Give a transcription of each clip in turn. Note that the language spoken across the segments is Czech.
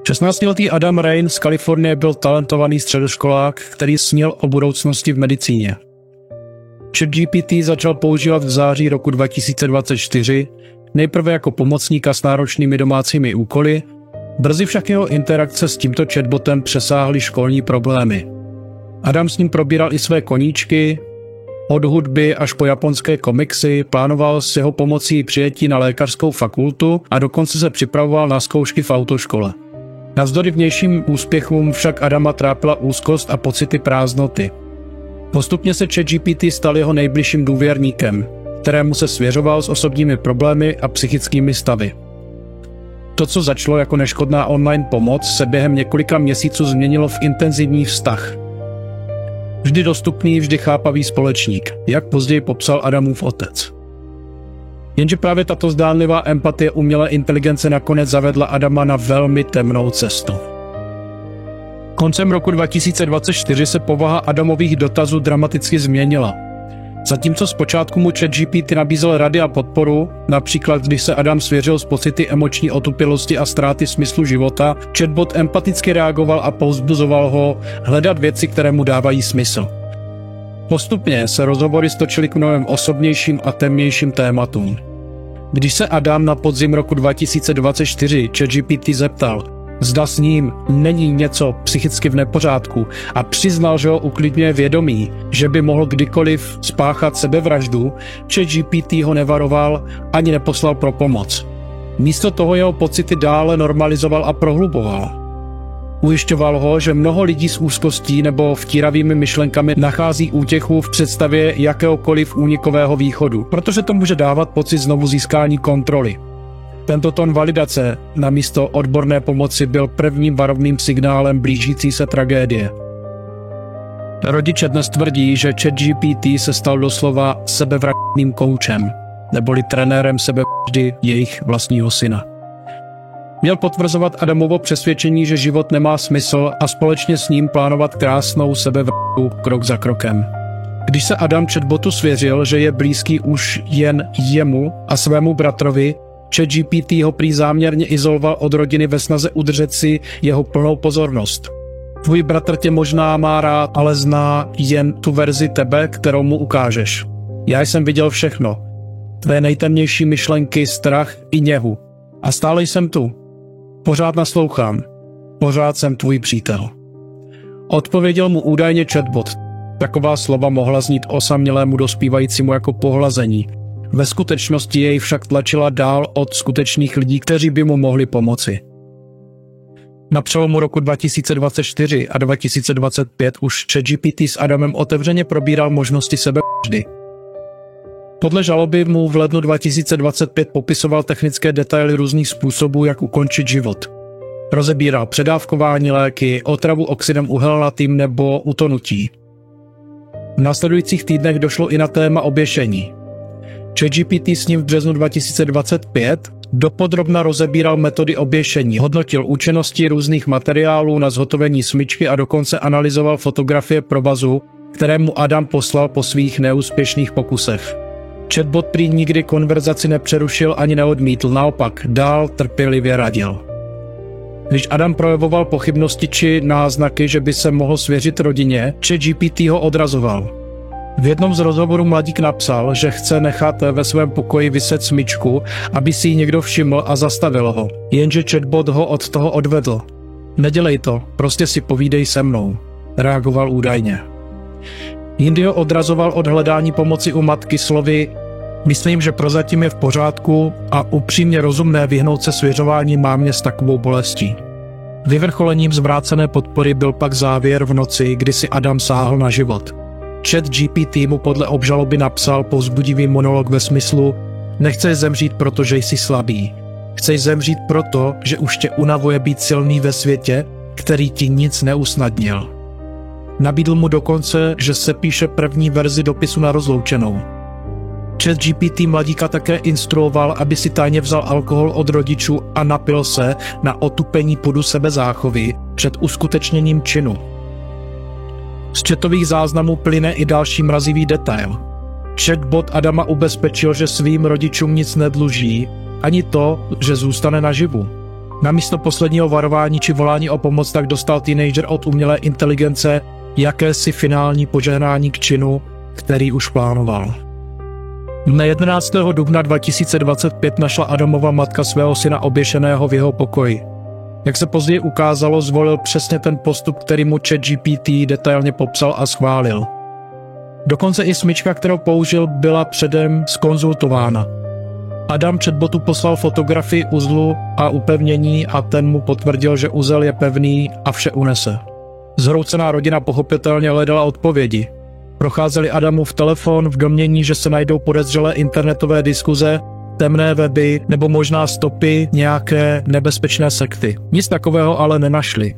16letý Adam Rain z Kalifornie byl talentovaný středoškolák, který snil o budoucnosti v medicíně. ChatGPT začal používat v září roku 2024, nejprve jako pomocníka s náročnými domácími úkoly, brzy však jeho interakce s tímto chatbotem přesáhly školní problémy. Adam s ním probíral i své koníčky, od hudby až po japonské komiksy, plánoval s jeho pomocí přijetí na lékařskou fakultu a dokonce se připravoval na zkoušky v autoškole. Navzdory vnějším úspěchům však Adama trápila úzkost a pocity prázdnoty. Postupně se ChatGPT stal jeho nejbližším důvěrníkem, kterému se svěřoval s osobními problémy a psychickými stavy. To, co začalo jako neškodná online pomoc, se během několika měsíců změnilo v intenzivní vztah. Vždy dostupný, vždy chápavý společník, jak později popsal Adamův otec. Jenže právě tato zdánlivá empatie umělé inteligence nakonec zavedla Adama na velmi temnou cestu. Koncem roku 2024 se povaha Adamových dotazů dramaticky změnila. Zatímco zpočátku mu ChatGPT nabízel rady a podporu, například když se Adam svěřil s pocity emoční otupilosti a ztráty smyslu života, chatbot empaticky reagoval a povzbuzoval ho hledat věci, které mu dávají smysl. Postupně se rozhovory stočily k mnohem osobnějším a temnějším tématům. Když se Adam na podzim roku 2024 ChatGPT zeptal, zda s ním není něco psychicky v nepořádku a přiznal, že ho uklidňuje vědomí, že by mohl kdykoliv spáchat sebevraždu, ChatGPT ho nevaroval ani neposlal pro pomoc. Místo toho jeho pocity dále normalizoval a prohluboval. Ujišťoval ho, že mnoho lidí s úzkostí nebo vtíravými myšlenkami nachází útěchu v představě jakéhokoliv únikového východu, protože to může dávat pocit znovu získání kontroly. Tento tón validace namísto odborné pomoci byl prvním varovným signálem blížící se tragédie. Rodiče dnes tvrdí, že ChatGPT se stal doslova sebevraždným koučem, neboli trenérem sebevraždy jejich vlastního syna. Měl potvrzovat Adamovo přesvědčení, že život nemá smysl a společně s ním plánovat krásnou sebevraždu krok za krokem. Když se Adam chatbotu svěřil, že je blízký už jen jemu a svému bratrovi, ChatGPT ho prý záměrně izoloval od rodiny ve snaze udržet si jeho plnou pozornost. Tvůj bratr tě možná má rád, ale zná jen tu verzi tebe, kterou mu ukážeš. Já jsem viděl všechno. Tvé nejtemnější myšlenky, strach i něhu. A stále jsem tu. Pořád naslouchám. Pořád jsem tvůj přítel. Odpověděl mu údajně chatbot. Taková slova mohla znít osamělému dospívajícímu jako pohlazení. Ve skutečnosti jej však tlačila dál od skutečných lidí, kteří by mu mohli pomoci. Na přelomu roku 2024 a 2025 už ChatGPT s Adamem otevřeně probíral možnosti sebevraždy. Podle žaloby mu v lednu 2025 popisoval technické detaily různých způsobů, jak ukončit život. Rozebíral předávkování léky, otravu oxidem uhelnatým nebo utonutí. V následujících týdnech došlo i na téma oběšení. ChatGPT s ním v březnu 2025 dopodrobna rozebíral metody oběšení, hodnotil účinnosti různých materiálů na zhotovení smyčky a dokonce analyzoval fotografie provazu, které mu Adam poslal po svých neúspěšných pokusech. Chatbot prý nikdy konverzaci nepřerušil ani neodmítl, naopak dál trpělivě radil. Když Adam projevoval pochybnosti či náznaky, že by se mohl svěřit rodině, ChatGPT ho odrazoval. V jednom z rozhovorů mladík napsal, že chce nechat ve svém pokoji viset smyčku, aby si ji někdo všiml a zastavil ho. Jenže chatbot ho od toho odvedl. Nedělej to, prostě si povídej se mnou, reagoval údajně. Jindy ho odrazoval od hledání pomoci u matky slovy: myslím, že prozatím je v pořádku a upřímně rozumné vyhnout se svěřování mámě s takovou bolestí. Vyvrcholením zvrácené podpory byl pak závěr v noci, kdy si Adam sáhl na život. ChatGPT mu podle obžaloby napsal povzbudivý monolog ve smyslu: nechceš zemřít, protože jsi slabý. Chceš zemřít proto, že už tě unavuje být silný ve světě, který ti nic neusnadnil. Nabídl mu dokonce, že se píše první verzi dopisu na rozloučenou. ChatGPT mladíka také instruoval, aby si tajně vzal alkohol od rodičů a napil se na otupení pudu sebezáchovy před uskutečněním činu. Z chatových záznamů plyne i další mrazivý detail. Chatbot Adama ubezpečil, že svým rodičům nic nedluží, ani to, že zůstane naživu. Namísto posledního varování či volání o pomoc tak dostal teenager od umělé inteligence jakési finální požehnání k činu, který už plánoval. Dne 11. dubna 2025 našla Adamova matka svého syna oběšeného v jeho pokoji. Jak se později ukázalo, zvolil přesně ten postup, který mu ChatGPT detailně popsal a schválil. Dokonce i smyčka, kterou použil, byla předem zkonzultována. Adam chatbotu poslal fotografii uzlu a upevnění a ten mu potvrdil, že uzel je pevný a vše unese. Zhroucená rodina pochopitelně hledala odpovědi. Procházeli Adamův telefon v domnění, že se najdou podezřelé internetové diskuze, temné weby nebo možná stopy nějaké nebezpečné sekty. Nic takového ale nenašli.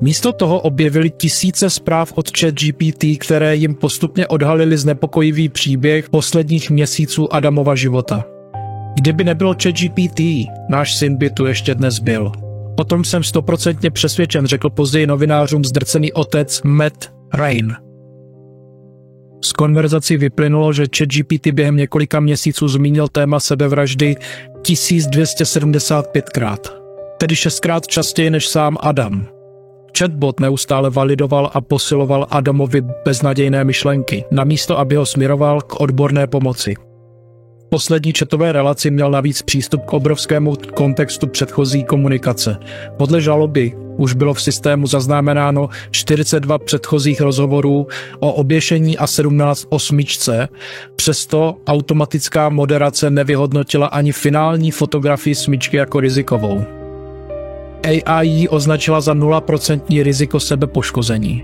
Místo toho objevili tisíce zpráv od ChatGPT, které jim postupně odhalily znepokojivý příběh posledních měsíců Adamova života. Kdyby nebyl ChatGPT, náš syn by tu ještě dnes byl. O tom jsem 100% přesvědčen, řekl později novinářům zdrcený otec Matt Rain. Z konverzací vyplynulo, že ChatGPT během několika měsíců zmínil téma sebevraždy 1275krát, tedy 6krát častěji než sám Adam. Chatbot neustále validoval a posiloval Adamovi beznadějné myšlenky, namísto aby ho směroval k odborné pomoci. V poslední chatové relaci měl navíc přístup k obrovskému kontextu předchozí komunikace. Podle žaloby už bylo v systému zaznamenáno 42 předchozích rozhovorů o oběšení a 17 o smyčce, přesto automatická moderace nevyhodnotila ani finální fotografii smyčky jako rizikovou. AI ji označila za 0% riziko sebepoškození.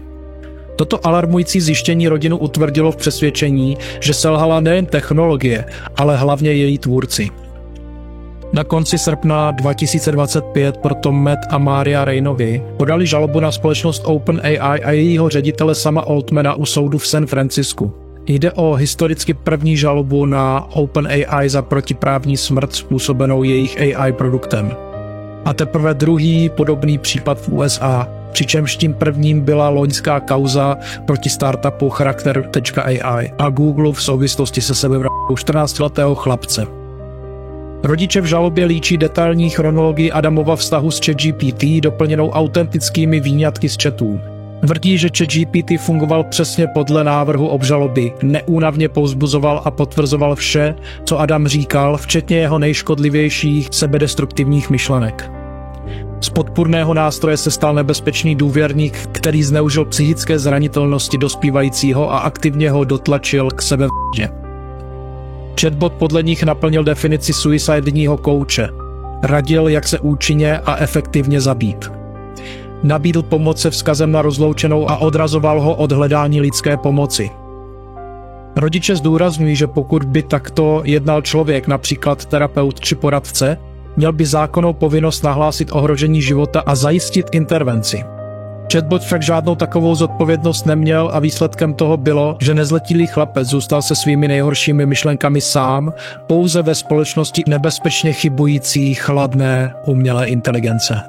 Toto alarmující zjištění rodinu utvrdilo v přesvědčení, že selhala nejen technologie, ale hlavně její tvůrci. Na konci srpna 2025 proto Matt a Maria Rainovi podali žalobu na společnost OpenAI a jejího ředitele Sama Altmana u soudu v San Francisku. Jde o historicky první žalobu na OpenAI za protiprávní smrt způsobenou jejich AI produktem. A teprve druhý podobný případ v USA, přičemž tím prvním byla loňská kauza proti startupu Charakter.ai a Google v souvislosti se sebevraždou 14letého chlapce. Rodiče v žalobě líčí detailní chronologii Adamova vztahu s ChatGPT doplněnou autentickými výňatky z chatů. Tvrdí, že ChatGPT fungoval přesně podle návrhu obžaloby, neúnavně povzbuzoval a potvrzoval vše, co Adam říkal, včetně jeho nejškodlivějších sebedestruktivních myšlenek. Z podpůrného nástroje se stal nebezpečný důvěrník, který zneužil psychické zranitelnosti dospívajícího a aktivně ho dotlačil k sebevraždě. Chatbot podle nich naplnil definici suicidního kouče. Radil, jak se účinně a efektivně zabít. Nabídl pomoc se vzkazem na rozloučenou a odrazoval ho od hledání lidské pomoci. Rodiče zdůrazňují, že pokud by takto jednal člověk, například terapeut či poradce, měl by zákonnou povinnost nahlásit ohrožení života a zajistit intervenci. Chatbot však žádnou takovou zodpovědnost neměl a výsledkem toho bylo, že nezletilý chlapec zůstal se svými nejhoršími myšlenkami sám, pouze ve společnosti nebezpečně chybující chladné umělé inteligence.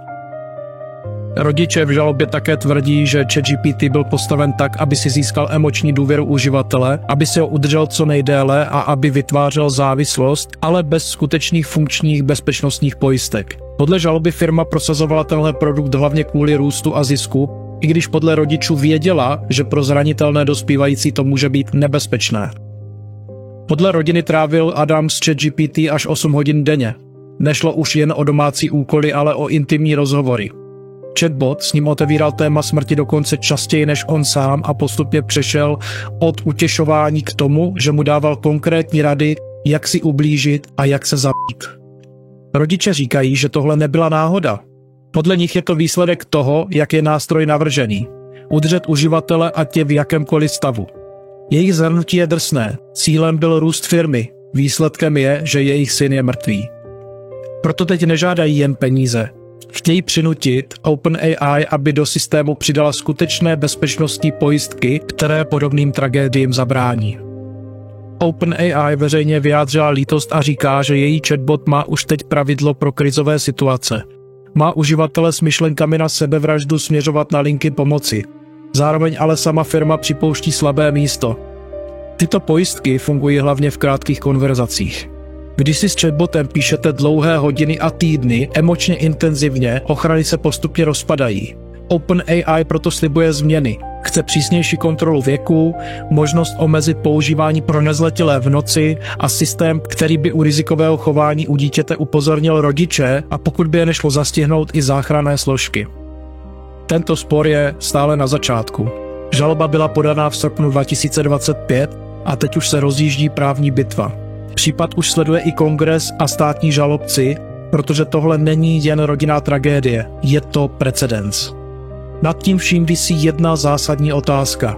Rodiče v žalobě také tvrdí, že ChatGPT byl postaven tak, aby si získal emoční důvěru uživatele, aby si ho udržel co nejdéle a aby vytvářel závislost, ale bez skutečných funkčních bezpečnostních pojistek. Podle žaloby firma prosazovala tenhle produkt hlavně kvůli růstu a zisku, i když podle rodičů věděla, že pro zranitelné dospívající to může být nebezpečné. Podle rodiny trávil Adam s ChatGPT až 8 hodin denně. Nešlo už jen o domácí úkoly, ale o intimní rozhovory. Chatbot s ním otevíral téma smrti dokonce častěji než on sám a postupně přešel od utěšování k tomu, že mu dával konkrétní rady, jak si ublížit a jak se zabít. Rodiče říkají, že tohle nebyla náhoda. Podle nich je to výsledek toho, jak je nástroj navržený. Udržet uživatele ať je v jakémkoliv stavu. Jejich zhrnutí je drsné. Cílem byl růst firmy. Výsledkem je, že jejich syn je mrtvý. Proto teď nežádají jen peníze. Chtějí přinutit OpenAI, aby do systému přidala skutečné bezpečnostní pojistky, které podobným tragédiím zabrání. OpenAI veřejně vyjádřila lítost a říká, že její chatbot má už teď pravidlo pro krizové situace. Má uživatele s myšlenkami na sebevraždu směřovat na linky pomoci. Zároveň ale sama firma připouští slabé místo. Tyto pojistky fungují hlavně v krátkých konverzacích. Když si s chatbotem píšete dlouhé hodiny a týdny, emočně intenzivně, ochrany se postupně rozpadají. OpenAI proto slibuje změny. Chce přísnější kontrolu věku, možnost omezit používání pro nezletilé v noci a systém, který by u rizikového chování u dítěte upozornil rodiče a pokud by je nešlo zastihnout i záchranné složky. Tento spor je stále na začátku. Žaloba byla podaná v srpnu 2025 a teď už se rozjíždí právní bitva. Případ už sleduje i kongres a státní žalobci, protože tohle není jen rodinná tragédie, je to precedens. Nad tím vším visí jedna zásadní otázka.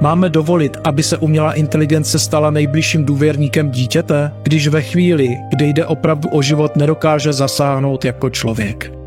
Máme dovolit, aby se umělá inteligence stala nejbližším důvěrníkem dítěte, když ve chvíli, kdy jde opravdu o život, nedokáže zasáhnout jako člověk?